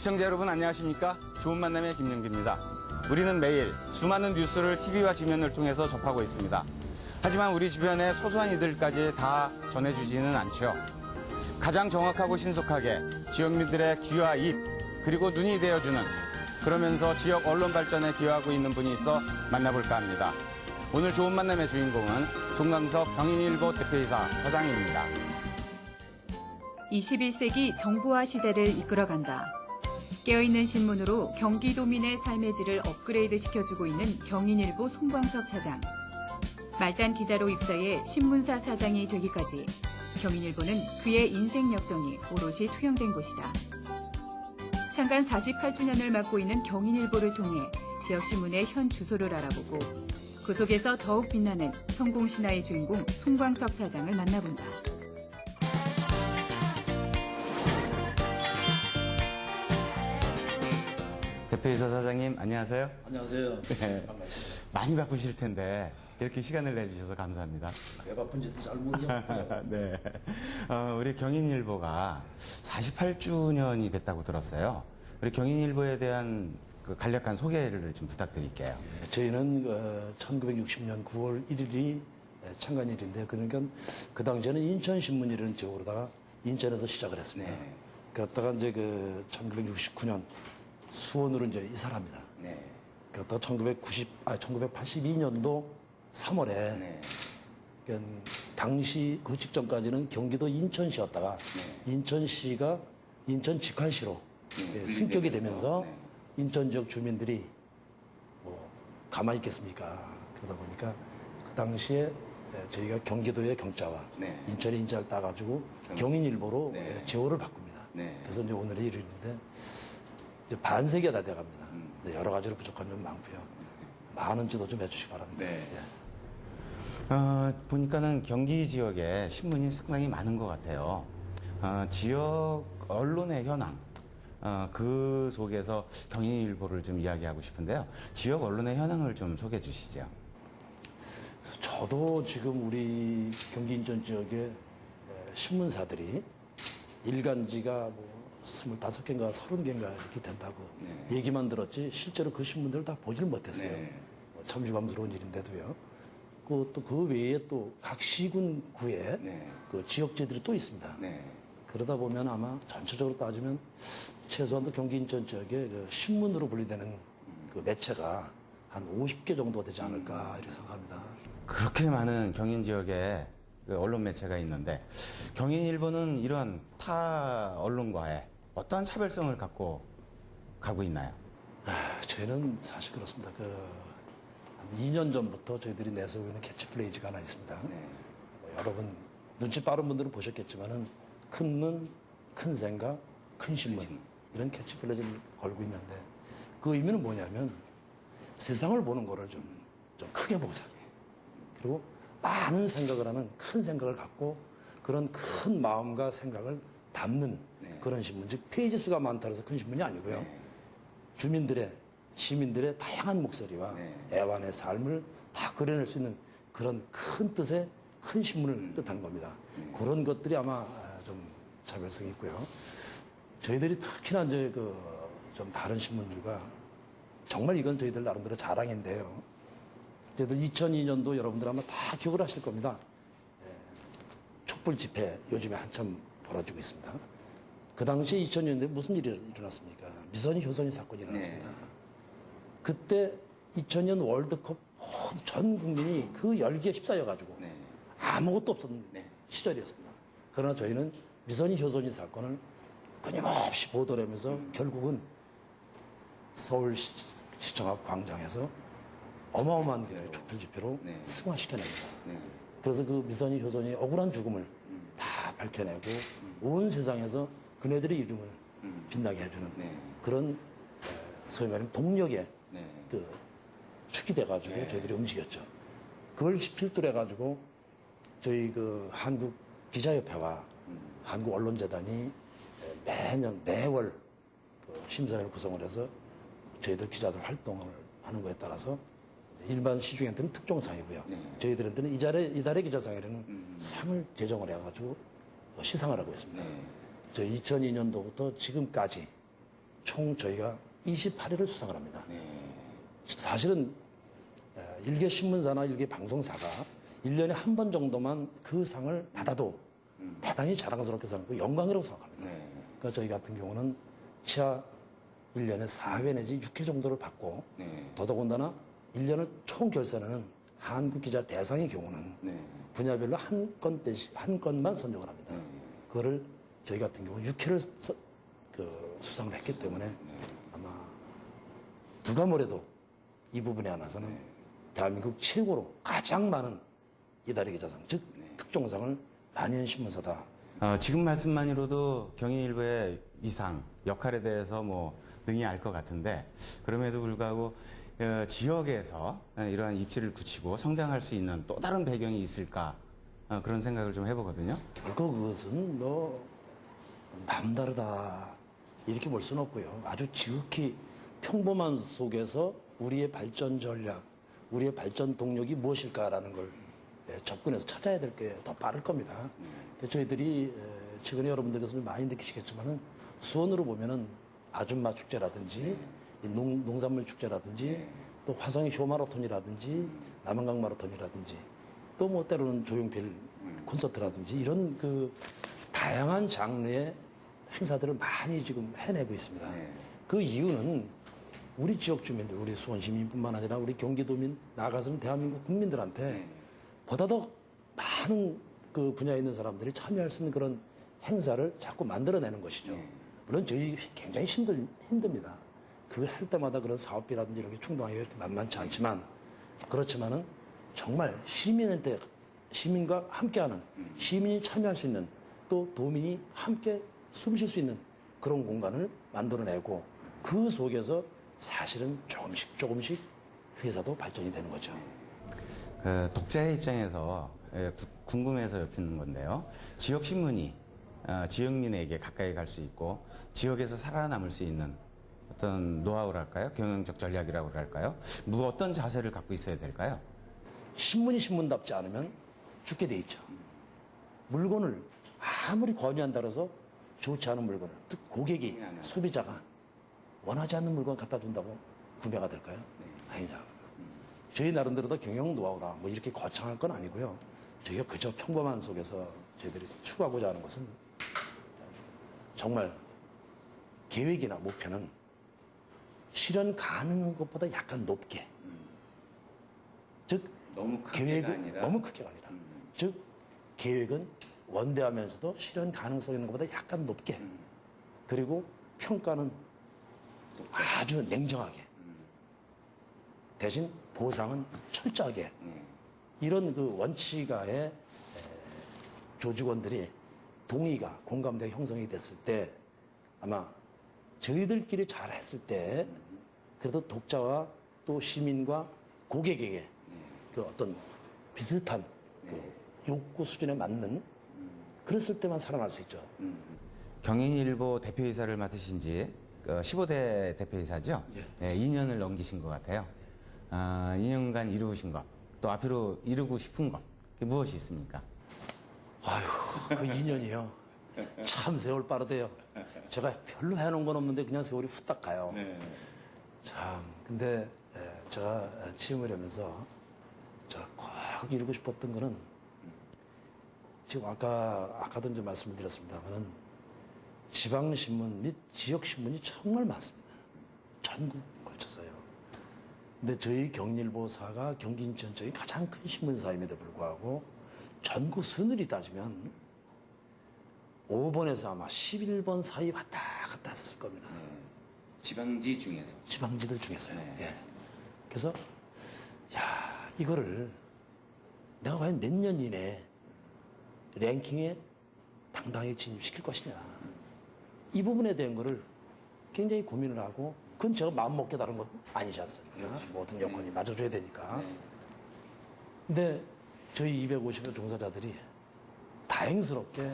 시청자 여러분 안녕하십니까? 좋은 만남의 김영기입니다. 우리는 매일 수많은 뉴스를 TV와 지면을 통해서 접하고 있습니다. 하지만 우리 주변의 소소한 이들까지 다 전해주지는 않죠. 가장 정확하고 신속하게 지역민들의 귀와 입 그리고 눈이 되어주는, 그러면서 지역 언론 발전에 기여하고 있는 분이 있어 만나볼까 합니다. 오늘 좋은 만남의 주인공은 송강석 경인일보 대표이사 사장입니다. 21세기 정보화 시대를 이끌어간다. 깨어있는 신문으로 경기도민의 삶의 질을 업그레이드 시켜주고 있는 경인일보 송광석 사장. 말단 기자로 입사해 신문사 사장이 되기까지 경인일보는 그의 인생 역정이 오롯이 투영된 곳이다. 창간 48주년을 맞고 있는 경인일보를 통해 지역신문의 현 주소를 알아보고 그 속에서 더욱 빛나는 성공신화의 주인공 송광석 사장을 만나본다. 대표이사 사장님 안녕하세요. 안녕하세요. 네. 반갑습니다. 많이 바쁘실 텐데 이렇게 시간을 내주셔서 감사합니다. 왜 바쁜지도 잘 모르겠고요. 네. 우리 경인일보가 48주년이 됐다고 들었어요. 우리 경인일보에 대한 그 간략한 소개를 좀 부탁드릴게요. 저희는 1960년 9월 1일이 창간일인데, 그러니까 그 당시에는 인천신문이라는 지역으로다가 인천에서 시작을 했습니다. 네. 그러다가 이제 1969년 수원으로 이제 이사를 합니다. 네. 그러다가 1982년도 3월에 네. 그러니까 당시 그 직전까지는 경기도 인천시였다가 인천시가 인천 직환시로 승격이 되면서 인천 지역 주민들이 뭐 가만히 있겠습니까? 그러다 보니까 그 당시에 저희가 경기도의 경자와 인천의 인자를 따가지고 경인일보로 제호를 바꿉니다. 그래서 이제 오늘의 일요일인데 이제 반세기가 다 돼갑니다. 여러 가지로 부족한 점 많고요. 많은 지도 좀 해주시기 바랍니다. 네. 예. 보니까는 경기 지역에 신문이 상당히 많은 것 같아요. 지역 언론의 현황, 그 속에서 경인일보를 좀 이야기하고 싶은데요. 지역 언론의 현황을 좀 소개해 주시죠. 그래서 저도 지금 우리 경기 인천 지역의 신문사들이 일간지가 뭐 25개인가 30개인가 이렇게 된다고 얘기만 들었지 실제로 그 신문들을 다 보질 못했어요. 참 유감스러운 일인데도요. 또 그 외에 또 각 시군구에 그 지역제들이 또 있습니다. 그러다 보면 아마 전체적으로 따지면 최소한도 경기 인천 지역에 그 신문으로 분리되는 그 매체가 한 50개 정도 되지 않을까 이렇게 생각합니다. 그렇게 많은 경인 지역에 그 언론 매체가 있는데 경인일보는 이런 타 언론과의 어떠한 차별성을 갖고 가고 있나요? 저희는 사실 그렇습니다. 한 2년 전부터 저희들이 내세우고 있는 캐치프레이즈가 하나 있습니다. 여러분 눈치 빠른 분들은 보셨겠지만은 큰 눈, 큰 생각, 큰 신문 이런 캐치프레이즈를 걸고 있는데 그 의미는 뭐냐면 세상을 보는 거를 좀 크게 보자. 그리고 많은 생각을 하는 큰 생각을 갖고 그런 큰 마음과 생각을 담는 그런 신문. 즉 페이지 수가 많다고 해서 큰 신문이 아니고요. 주민들의 시민들의 다양한 목소리와 애완의 삶을 다 그려낼 수 있는 그런 큰 뜻의 큰 신문을 뜻하는 겁니다. 그런 것들이 아마 좀 차별성이 있고요. 저희들이 특히나 이제 좀 다른 신문들과 정말 이건 저희들 나름대로 자랑인데요. 저희들 2002년도 여러분들 아마 다 기억을 하실 겁니다. 촛불 집회 요즘에 한참 벌어지고 있습니다. 그 당시에 2000년도에 무슨 일이 일어났습니까? 미선이 효선이 사건이 일어났습니다. 그때 2000년 월드컵 전 국민이 그 열기에 휩싸여가지고 아무것도 없었던 시절이었습니다. 그러나 저희는 미선이 효선이 사건을 끊임없이 보도를 하면서 결국은 서울시청 앞 광장에서 어마어마한 촛불 집회로 승화시켜냅니다. 그래서 그 미선이 효선이 억울한 죽음을 다 밝혀내고 온 세상에서 그네들의 이름을 빛나게 해주는 그런 소위 말하면 동력의 그 축이 돼가지고 저희들이 움직였죠. 그걸 필두로 해가지고 저희 그 한국 기자협회와 한국 언론재단이 매월 그 심사위를 구성을 해서 저희들 기자들 활동을 하는 거에 따라서 일반 시중에는 특종상이고요. 저희들한테는 이달의 기자상에는 상을 제정을 해가지고 시상을 하고 있습니다. 저희 2002년도부터 지금까지 총 저희가 28회를 수상을 합니다. 네. 사실은 일개 신문사나 일개 방송사가 1년에 한 번 정도만 그 상을 받아도 대단히 자랑스럽게 생각하고 영광이라고 생각합니다. 네. 그러니까 저희 같은 경우는 치아 1년에 4회 내지 6회 정도를 받고 네. 더더군다나 1년을 총 결산하는 한국기자 대상의 경우는 네. 분야별로 한 건만 선정을 합니다. 그거를 저희 같은 경우 6회를 수상을 했기 때문에 아마 누가 뭐래도 이 부분에 한해서는 대한민국 최고로 가장 많은 이달의 기자상, 즉 특종상을 많이 한 신문사다. 지금 말씀만으로도 경인일보의 이상, 역할에 대해서 뭐 능히 알 것 같은데 그럼에도 불구하고 지역에서 이러한 입지를 굳히고 성장할 수 있는 또 다른 배경이 있을까 그런 생각을 좀 해보거든요. 결코 그것은 뭐 남다르다 이렇게 볼 수는 없고요. 아주 지극히 평범한 속에서 우리의 발전 전략, 우리의 발전 동력이 무엇일까라는 걸 접근해서 찾아야 될 게 더 빠를 겁니다. 저희들이 최근에 여러분들께서 좀 많이 느끼시겠지만은 수원으로 보면은 아줌마 축제라든지 이 농산물 축제라든지 또 화성의 효 마라톤이라든지 남한강 마라톤이라든지 또 뭐 때로는 조용필 콘서트라든지 이런 그 다양한 장르의 행사들을 많이 지금 해내고 있습니다. 그 이유는 우리 지역 주민들, 우리 수원 시민뿐만 아니라 우리 경기도민, 나아가서는 대한민국 국민들한테 보다 더 많은 그 분야에 있는 사람들이 참여할 수 있는 그런 행사를 자꾸 만들어내는 것이죠. 물론 저희 굉장히 힘듭니다. 그거 할 때마다 그런 사업비라든지 이런 게 충당하기가 이렇게 만만치 않지만 그렇지만은 정말 시민과 함께하는 시민이 참여할 수 있는 또 도민이 함께 숨 쉴 수 있는 그런 공간을 만들어내고 그 속에서 사실은 조금씩 회사도 발전이 되는 거죠. 독자의 입장에서 궁금해서 여쭙는 건데요. 지역 신문이 지역민에게 가까이 갈 수 있고 지역에서 살아남을 수 있는 어떤 노하우랄까요? 경영적 전략이라고 할까요? 어떤 자세를 갖고 있어야 될까요? 신문이 신문답지 않으면 죽게 돼 있죠. 물건을 아무리 권유한다 해서 좋지 않은 물건을, 즉 고객이, 소비자가 원하지 않는 물건 갖다 준다고 구매가 될까요? 아니죠. 저희 나름대로도 경영 노하우라 뭐 이렇게 거창할 건 아니고요. 저희가 그저 평범한 속에서 저희들이 추구하고자 하는 것은 정말 계획이나 목표는 실현 가능한 것보다 약간 높게, 즉 너무 크게가 계획은 아니라? 너무 크게가 아니라, 즉 계획은 원대하면서도 실현 가능성 있는 것보다 약간 높게, 그리고 평가는 아주 냉정하게, 대신 보상은 철저하게, 이런 그 원칙하에 조직원들이 동의가 공감대가 형성이 됐을 때 아마 저희들끼리 잘했을 때 그래도 독자와 또 시민과 고객에게 그 어떤 비슷한 그 욕구 수준에 맞는 그랬을 때만 살아날 수 있죠. 경인일보 대표이사를 맡으신 지 15대 대표이사죠? 예, 2년을 넘기신 것 같아요. 2년간 이루신 것, 또 앞으로 이루고 싶은 것, 그게 무엇이 있습니까? 아휴, 그 2년이요. 참 세월 빠르대요. 제가 별로 해놓은 건 없는데 그냥 세월이 후딱 가요. 참, 근데 제가 취임을 하면서 제가 꼭 이루고 싶었던 거는 지금 아까도 이제 말씀을 드렸습니다만은 지방신문 및 지역신문이 정말 많습니다. 전국 걸쳐서요. 근데 저희 경인일보사가 경기 인천 쪽이 가장 큰 신문사임에도 불구하고 전국 순위를 따지면 5번에서 아마 11번 사이 왔다 갔다 했었을 겁니다. 지방지 중에서. 지방지들 중에서요. 예. 그래서 야, 이거를 내가 과연 몇 년 이내에 랭킹에 당당히 진입시킬 것이냐. 이 부분에 대한 거를 굉장히 고민을 하고, 그건 제가 마음먹게 다른 것 아니지 않습니까? 모든 여건이 맞아줘야 되니까. 근데 저희 250여 종사자들이 다행스럽게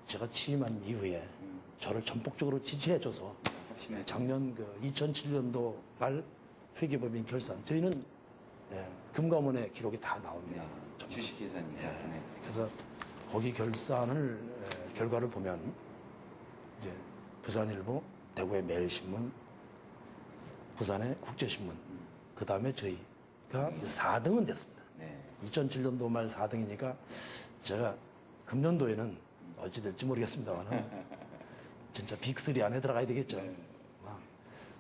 제가 취임한 이후에 저를 전폭적으로 지지해줘서 작년 2007년도 말 회계법인 결산, 저희는 금감원의 기록이 다 나옵니다. 주식계산이요. 그래서 거기 결과를 보면 이제 부산일보, 대구의 매일신문, 부산의 국제신문, 그 다음에 저희가 4등은 됐습니다. 2007년도 말 4등이니까 제가 금년도에는 어찌 될지 모르겠습니다만 진짜 빅3 안에 들어가야 되겠죠.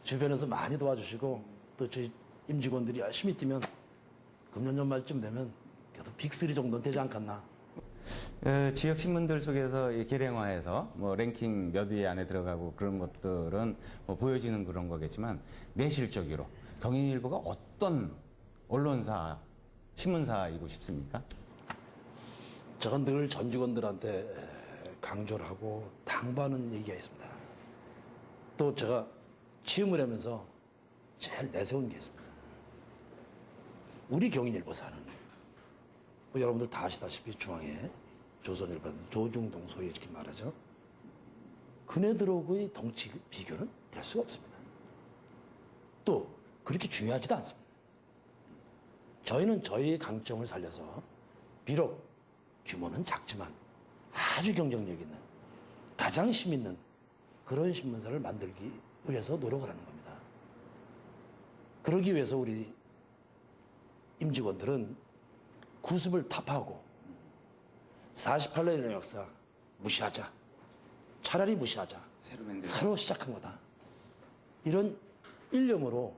주변에서 많이 도와주시고 또 저희 임직원들이 열심히 뛰면 금년 연말쯤 되면 그래도 빅3 정도는 되지 않겠나. 지역 신문들 속에서 이 계량화해서 뭐 랭킹 몇 위 안에 들어가고 그런 것들은 뭐 보여지는 그런 거겠지만 내실적으로 경인일보가 어떤 언론사, 신문사이고 싶습니까? 제가 늘 전 직원들한테 강조를 하고 당부하는 얘기가 있습니다. 또 제가 취임을 하면서 제일 내세운 게 있습니다. 우리 경인일보사는 뭐 여러분들 다 아시다시피 중앙에 조선일보는 조중동 소위 이렇게 말하죠. 그네들하고의 덩치 비교는 될 수가 없습니다. 또 그렇게 중요하지도 않습니다. 저희는 저희의 강점을 살려서 비록 규모는 작지만 아주 경쟁력 있는 가장 힘 있는 그런 신문사를 만들기 위해서 노력을 하는 겁니다. 그러기 위해서 우리 임직원들은 구습을 타파하고 48년의 역사 무시하자. 차라리 무시하자. 새로 시작한 거다. 이런 일념으로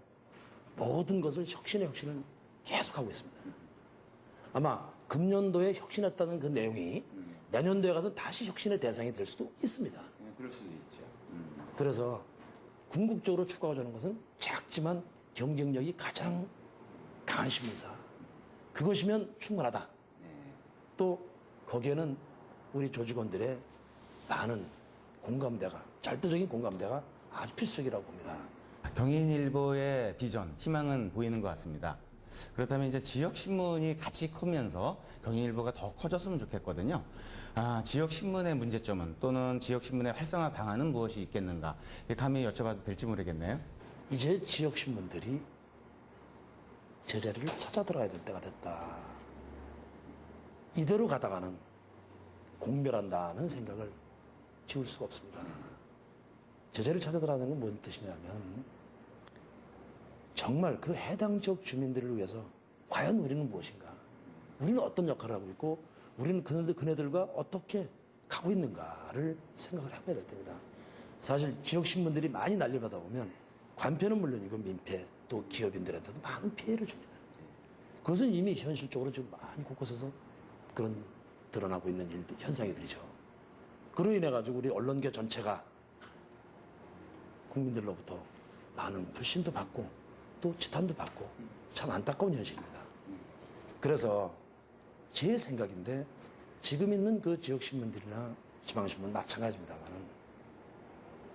모든 것을 혁신의 혁신을 계속하고 있습니다. 아마 금년도에 혁신했다는 그 내용이 내년도에 가서 다시 혁신의 대상이 될 수도 있습니다. 그럴 수도 있죠. 그래서 궁극적으로 추구하자는 것은 작지만 경쟁력이 가장 강한 신문사. 그것이면 충분하다. 또 거기에는 우리 조직원들의 많은 공감대가, 절대적인 공감대가 아주 필수적이라고 봅니다. 경인일보의 비전, 희망은 보이는 것 같습니다. 그렇다면 이제 지역 신문이 같이 크면서 경인일보가 더 커졌으면 좋겠거든요. 지역 신문의 문제점은 또는 지역 신문의 활성화 방안은 무엇이 있겠는가? 감히 여쭤봐도 될지 모르겠네요. 이제 지역 신문들이 제자리를 찾아 들어가야 될 때가 됐다. 이대로 가다가는 공멸한다는 생각을 지울 수가 없습니다. 제자리를 찾아 들어가는 건 뭔 뜻이냐면 정말 그 해당 지역 주민들을 위해서 과연 우리는 무엇인가? 우리는 어떤 역할을 하고 있고 우리는 그네들과 어떻게 가고 있는가를 생각을 해봐야 될 때입니다. 사실 지역 신문들이 많이 날려받아 보면 관편은 물론이고 민폐 또 기업인들한테도 많은 피해를 줍니다. 그것은 이미 현실적으로 지금 많이 곳곳에서 그런 드러나고 있는 현상이들이죠. 그로 인해 가지고 우리 언론계 전체가 국민들로부터 많은 불신도 받고 또 지탄도 받고 참 안타까운 현실입니다. 그래서 제 생각인데 지금 있는 그 지역신문들이나 지방신문 마찬가지입니다만은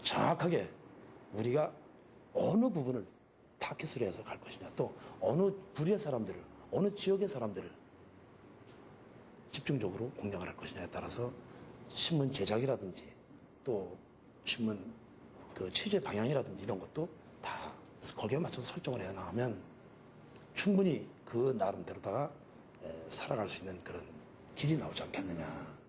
정확하게 우리가 어느 부분을 타깃으로 해서 갈 것이냐 또 어느 부류의 사람들을 어느 지역의 사람들을 집중적으로 공략을 할 것이냐에 따라서 신문 제작이라든지 또 신문 그 취재 방향이라든지 이런 것도 다 거기에 맞춰서 설정을 해 나가면 충분히 그 나름대로다가 살아갈 수 있는 그런 길이 나오지 않겠느냐.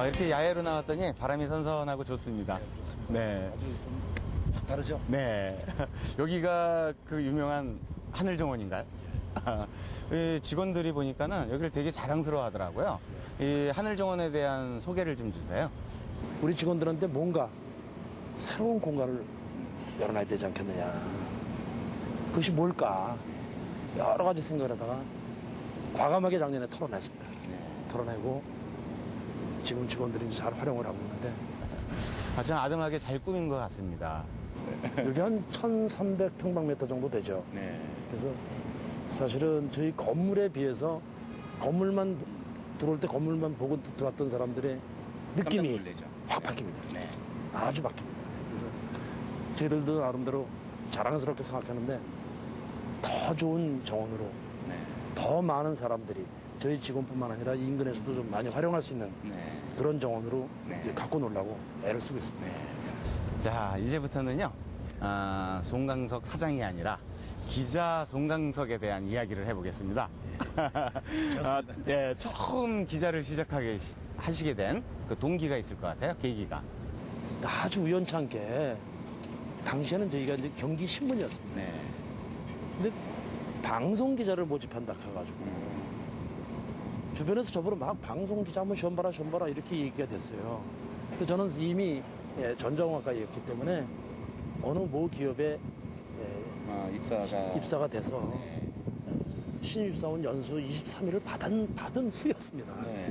이렇게 야외로 나왔더니 바람이 선선하고 좋습니다. 네. 아주 좀 다르죠? 네. 여기가 그 유명한 하늘정원인가요? 이 직원들이 보니까는 여기를 되게 자랑스러워 하더라고요. 이 하늘정원에 대한 소개를 좀 주세요. 우리 직원들한테 뭔가 새로운 공간을 열어놔야 되지 않겠느냐. 그것이 뭘까? 여러 가지 생각을 하다가 과감하게 작년에 털어냈습니다. 털어내고 지금 직원들이 이제 잘 활용을 하고 있는데 참 아담하게 잘 꾸민 것 같습니다. 여기 한 1,300평방미터 정도 되죠. 네. 그래서 사실은 저희 건물에 비해서 건물만 들어올 때 건물만 보고 들어왔던 사람들의 느낌이 확 바뀝니다. 네. 아주 바뀝니다. 그래서 저희들도 나름대로 자랑스럽게 생각하는데 더 좋은 정원으로 더 많은 사람들이 저희 직원뿐만 아니라 인근에서도 좀 많이 활용할 수 있는 네. 그런 정원으로 네. 이제 갖고 놀라고 애를 쓰고 있습니다. 자, 이제부터는요, 송강석 사장이 아니라 기자 송강석에 대한 이야기를 해보겠습니다. 예, 처음 기자를 하시게 된 그 동기가 있을 것 같아요, 계기가. 아주 우연찮게 당시에는 저희가 이제 경기 신문이었습니다. 네. 근데 방송 기자를 모집한다 해가지고 주변에서 저보고 막 방송 기자 한번 시험 봐라 이렇게 얘기가 됐어요. 근데 저는 이미 전자공학과였기 때문에 어느 모 기업에 입사가 돼서 신입사원 연수 23일을 받은 후였습니다. 네.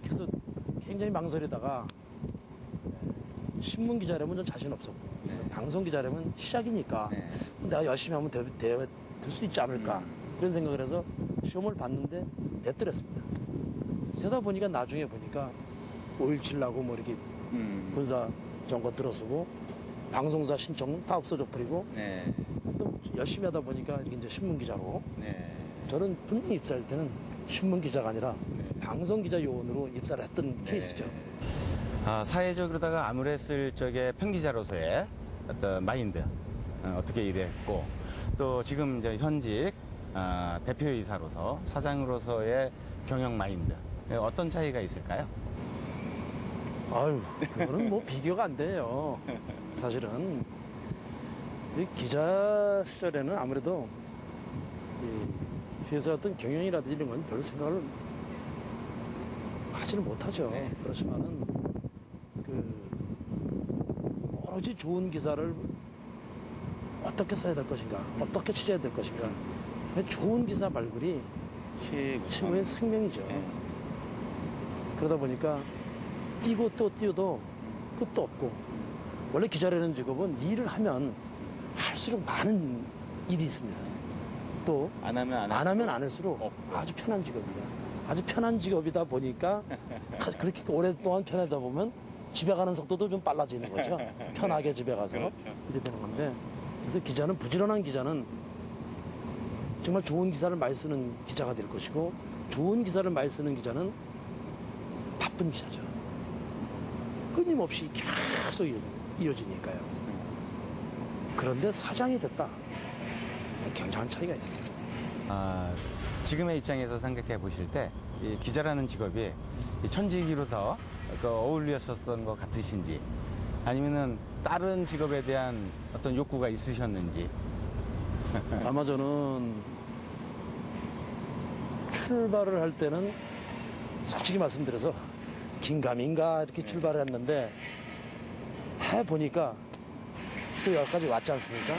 그래서 굉장히 망설이다가 신문 기자라면 좀 자신 없었고 그래서 방송 기자라면 시작이니까 네. 내가 열심히 하면 될 수도 있지 않을까 그런 생각을 해서 시험을 봤는데 됐더랬습니다. 되다 보니까 나중에 보니까 5.17 나고 뭐 이렇게 군사 정권 들어서고 방송사 신청 다 없어져 버리고 네. 또 열심히 하다 보니까 이게 이제 신문 기자로 네. 저는 분명히 입사할 때는 신문 기자가 아니라 방송 기자 요원으로 입사를 했던 케이스죠. 사회적으로다가 아무랬을 적에 편기자로서의 어떤 마인드, 어떻게 일했고, 또 지금 이제 현직 대표이사로서, 사장으로서의 경영 마인드, 어떤 차이가 있을까요? 아유, 그거는 뭐 비교가 안 돼요. 사실은 이제 기자 시절에는 아무래도 이 회사 어떤 경영이라든지 이런 건 별로 생각을 하지는 못하죠. 네. 그렇지만은 오로지 좋은 기사를 어떻게 써야 될 것인가, 어떻게 취재해야 될 것인가. 좋은 기사 발굴이 최고의 생명이죠. 네. 그러다 보니까 뛰고 또 뛰어도 끝도 없고 원래 기자라는 직업은 일을 하면 할수록 많은 일이 있습니다. 또 안 하면 안 하면 안 할수록 없고. 아주 편한 직업입니다. 아주 편한 직업이다 보니까 그렇게 오랫동안 편하다 보면 집에 가는 속도도 좀 빨라지는 거죠. 편하게 집에 가서 이래 되는 건데 그래서 기자는 부지런한 기자는 정말 좋은 기사를 많이 쓰는 기자가 될 것이고 좋은 기사를 많이 쓰는 기자는 바쁜 기자죠. 끊임없이 계속 이어지니까요. 그런데 사장이 됐다. 굉장한 차이가 있어요. 지금의 입장에서 생각해 보실 때, 이 기자라는 직업이 이 천직이로 더 어울리셨던 것 같으신지, 아니면은 다른 직업에 대한 어떤 욕구가 있으셨는지. 아마 저는 출발을 할 때는 솔직히 말씀드려서 긴가민가 이렇게 출발을 했는데 해보니까 또 여기까지 왔지 않습니까?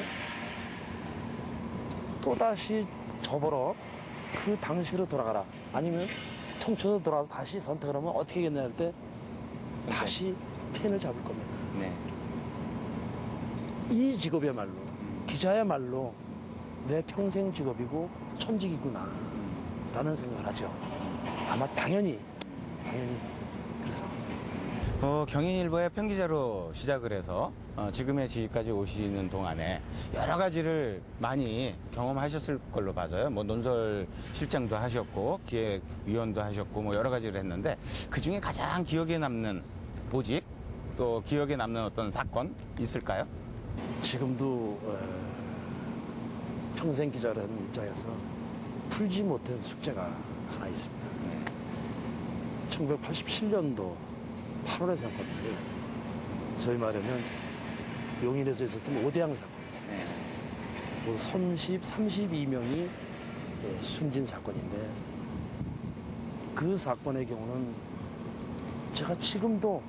또다시 접어러 그 당시로 돌아가라. 아니면 청춘으로 돌아와서 다시 선택을 하면 어떻게 하겠냐 할 때 다시 펜을 잡을 겁니다. 네. 이 직업이야말로 기자야말로 내 평생 직업이고 천직이구나 라는 생각을 하죠. 아마 당연히 그래서 경인일보의 편기자로 시작을 해서 지금의 지위까지 오시는 동안에 여러 가지를 많이 경험하셨을 걸로 봐져요. 뭐 논설 실장도 하셨고 기획위원도 하셨고 뭐 여러 가지를 했는데 그 중에 가장 기억에 남는 보직 또 기억에 남는 어떤 사건 있을까요? 지금도 평생 기자라는 입장에서 풀지 못한 숙제가 하나 있습니다. 1987년도 8월의 사건인데 소위 말하면 용인에서 있었던 오대양 사건. 32명이 숨진 사건인데 그 사건의 경우는 제가 지금도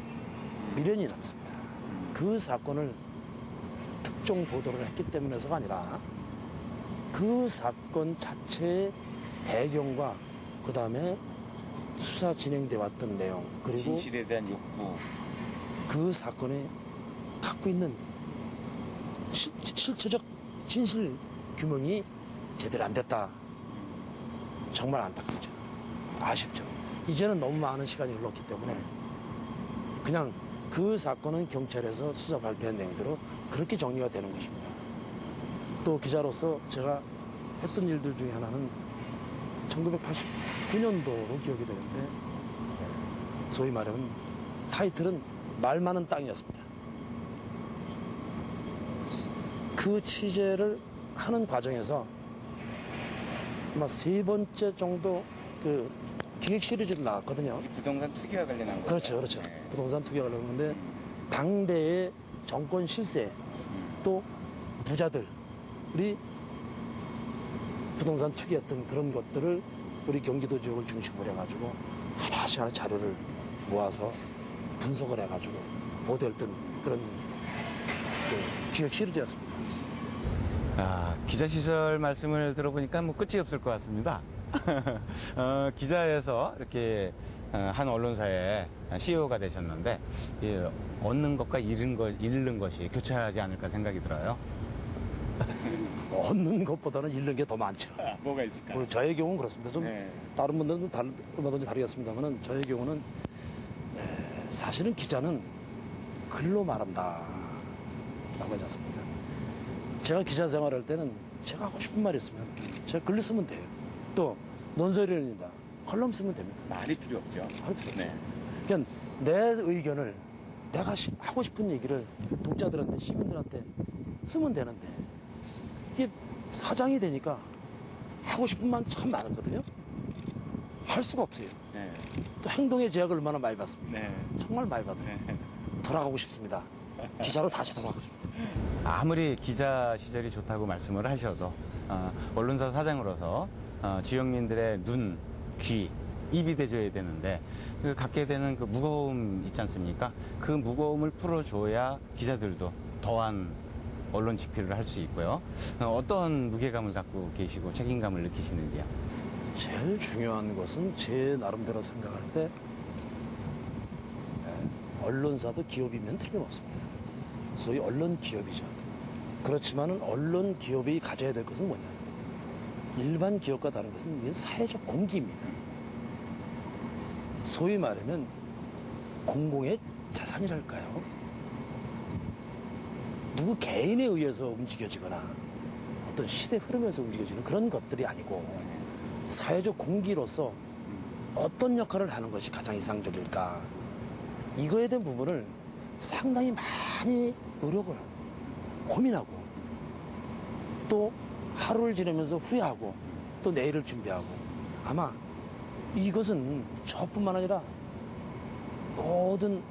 미련이 남습니다. 그 사건을 특종 보도를 했기 때문에서가 아니라 그 사건 자체의 배경과 그 다음에 수사 진행돼 왔던 내용 그리고 진실에 대한 욕구. 그 사건에 갖고 있는 실체적 진실 규명이 제대로 안 됐다. 정말 안타깝죠. 아쉽죠. 이제는 너무 많은 시간이 흘렀기 때문에 그냥 그 사건은 경찰에서 수사 발표한 내용대로 그렇게 정리가 되는 것입니다. 또 기자로서 제가 했던 일들 중에 하나는 1989년도로 기억이 되는데 소위 말하면 타이틀은 말 많은 땅이었습니다. 그 취재를 하는 과정에서 아마 3번째 정도 그 기획 시리즈로 나왔거든요. 부동산 투기와 관련한 거죠. 그렇죠, 그렇죠. 부동산 투기가 그러는데 당대의 정권 실세 또 부자들이 부동산 투기했던 그런 것들을 우리 경기도 지역을 중심으로 해가지고 하나씩 하나 자료를 모아서 분석을 해가지고 보도했던 그런 그 기획 시리즈였습니다. 기자 시절 말씀을 들어보니까 뭐 끝이 없을 것 같습니다. 기자에서 이렇게 한 언론사의 CEO가 되셨는데 얻는 것과 잃는 것이 교차하지 않을까 생각이 들어요. 얻는 것보다는 잃는 게 더 많죠. 뭐가 있을까요? 저의 경우는 그렇습니다. 좀 네. 다른 분들은 얼마든지 다르겠습니다만은 저의 경우는 사실은 기자는 글로 말한다 라고 하지 않습니까? 제가 기자 생활할 때는 제가 하고 싶은 말이 있으면 제가 글로 쓰면 돼요. 또 논설위원이다 컬럼 쓰면 됩니다. 말이 필요 없죠. 할 필요 없죠. 네. 그러니까 내 의견을 내가 하고 싶은 얘기를 독자들한테 시민들한테 쓰면 되는데 이게 사장이 되니까 하고 싶은 말 참 많거든요. 할 수가 없어요. 네. 또 행동의 제약을 얼마나 많이 받습니까? 네. 정말 많이 받아요. 돌아가고 싶습니다. 기자로 다시 돌아가고 싶습니다. 아무리 기자 시절이 좋다고 말씀을 하셔도 언론사 사장으로서 지역민들의 눈, 귀, 입이 돼줘야 되는데 그 갖게 되는 그 무거움 있지 않습니까? 그 무거움을 풀어줘야 기자들도 더한 언론 집필을 할 수 있고요. 어떤 무게감을 갖고 계시고 책임감을 느끼시는지요? 제일 중요한 것은 제 나름대로 생각할 때 언론사도 기업이면 틀림없습니다. 소위 언론 기업이죠. 그렇지만은 언론 기업이 가져야 될 것은 뭐냐? 일반 기업과 다른 것은 이게 사회적 공기입니다. 소위 말하면 공공의 자산이랄까요? 누구 개인에 의해서 움직여지거나 어떤 시대 흐름에서 움직여지는 그런 것들이 아니고 사회적 공기로서 어떤 역할을 하는 것이 가장 이상적일까? 이거에 대한 부분을 상당히 많이 노력을 하고 고민하고 또 하루를 지내면서 후회하고 또 내일을 준비하고 아마 이것은 저뿐만 아니라 모든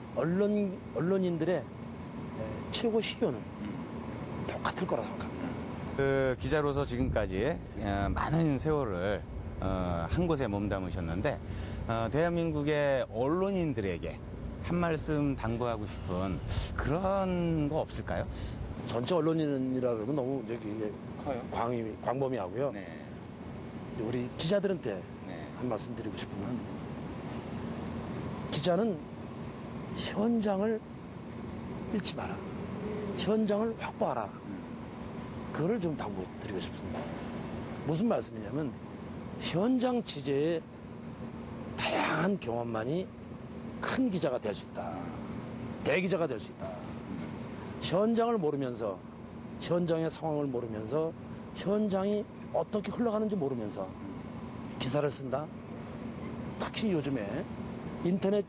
언론인들의 최고 시효는 똑같을 거라 생각합니다. 그 기자로서 지금까지 많은 세월을 한 곳에 몸담으셨는데 대한민국의 언론인들에게 한 말씀 당부하고 싶은 그런 거 없을까요? 전체 언론인이라 그러면 너무 이게 커요. 광범위하고요. 네. 우리 기자들한테 네. 한 말씀 드리고 싶으면 기자는 현장을 잃지 마라. 현장을 확보하라. 그거를 좀 당부드리고 싶습니다. 무슨 말씀이냐면 현장 취재의 다양한 경험만이 큰 기자가 될 수 있다. 대기자가 될 수 있다. 현장을 모르면서 현장의 상황을 모르면서 현장이 어떻게 흘러가는지 모르면서 기사를 쓴다. 특히 요즘에 인터넷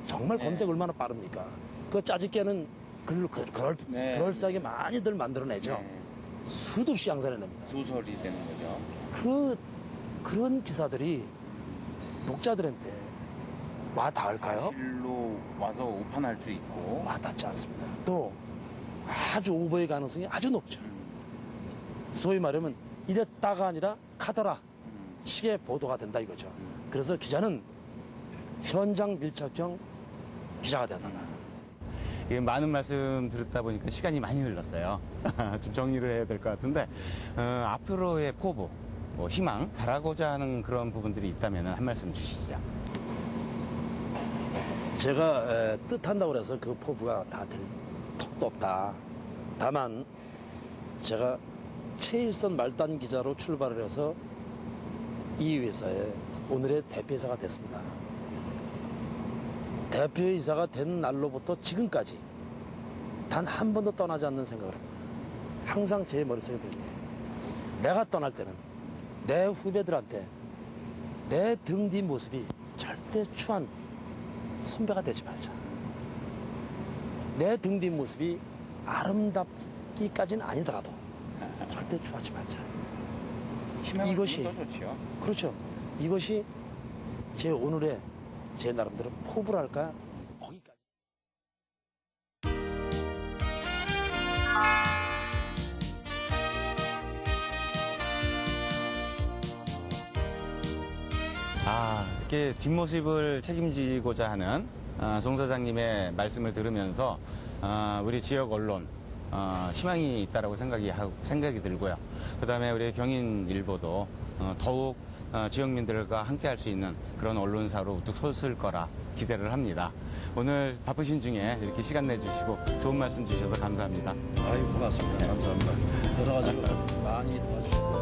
정말 검색 얼마나 빠릅니까? 그 짜집게는 글로 그럴싸하게 많이들 만들어내죠. 수도 없이 양산해냅니다. 소설이 되는 거죠. 그런 기사들이 독자들한테 와 닿을까요? 실로 와서 오판할 수 있고. 와 닿지 않습니다. 또 아주 오버의 가능성이 아주 높죠. 소위 말하면 이랬다가 아니라 카더라 식의 보도가 된다 이거죠. 그래서 기자는 현장 밀착형 기자가 되어야 한다. 많은 말씀 들었다 보니까 시간이 많이 흘렀어요. 좀 정리를 해야 될 것 같은데 앞으로의 포부, 뭐 희망, 바라고자 하는 그런 부분들이 있다면 한 말씀 주시죠. 제가 뜻한다고 해서 그 포부가 다 될 턱도 없다. 다만 제가 최일선 말단 기자로 출발을 해서 이 회사의 오늘의 대표이사가 됐습니다. 대표이사가 된 날로부터 지금까지 단 한 번도 떠나지 않는 생각을 합니다. 항상 제 머릿속에 드는 게 내가 떠날 때는 내 후배들한테 내 등 뒤 모습이 절대 추한 선배가 되지 말자. 내 등 뒤 모습이 아름답기까지는 아니더라도 절대 추하지 말자. 이것이 더 좋지요. 그렇죠. 이것이 제 오늘의 제 나름대로 포부랄까 거기까지. 이렇게 뒷모습을 책임지고자 하는 송 사장님의 말씀을 들으면서 우리 지역 언론 희망이 있다라고 생각이 들고요. 그다음에 우리 경인일보도 더욱 지역민들과 함께할 수 있는 그런 언론사로 우뚝 섰을 거라 기대를 합니다. 오늘 바쁘신 중에 이렇게 시간 내주시고 좋은 말씀 주셔서 감사합니다. 아유, 고맙습니다. 감사합니다. 여러 가지로 많이 도와주시고